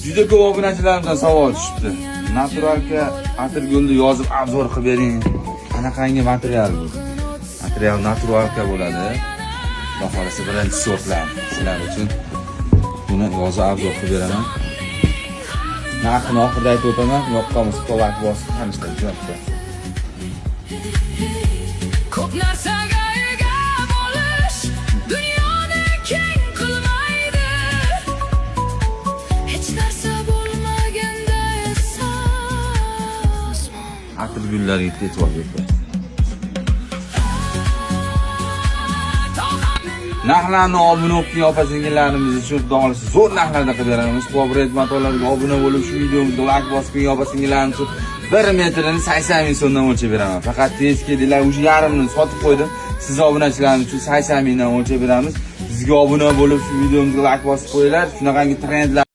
Juda ko'p obunachilarimizdan savol tushibdi. Naturalga atirgulni yozib obzor qilib bering. Qanaqangi material bu? Material naturalga bo'ladi. Xudo xolasa birinchi sortlar sizlar uchun. Buni yozib obzor qilib beraman. Narxini oxirida aytib o'taman. Yo'qqa mustoqbal bosib tanishlar jo'natdi. Ko'p narsaga ega bo'lish dunyoni keng qilmaydi. Hech narsa bo'lmaganda esa Atirgullarga e'tibor bering. Narxlarni obuna o'qigan opa-singillarimiz uchun xudo xolasa zo'r narxlarda qilib beramiz. Qo'bret matolarga obuna bo'lib, shu videomizni like bosib qo'ygan opa-singillarimiz uchun 1 metrini 80 ming so'mdan o'lchab beraman. Faqat tez kelinglar, o'sha yarimini sotib qo'ydim. Siz obunachilarimiz uchun 80 mingdan o'lchab beramiz. Sizga obuna bo'lib, shu videomizga like bosib qo'yinglar. Shunaqangi trendlar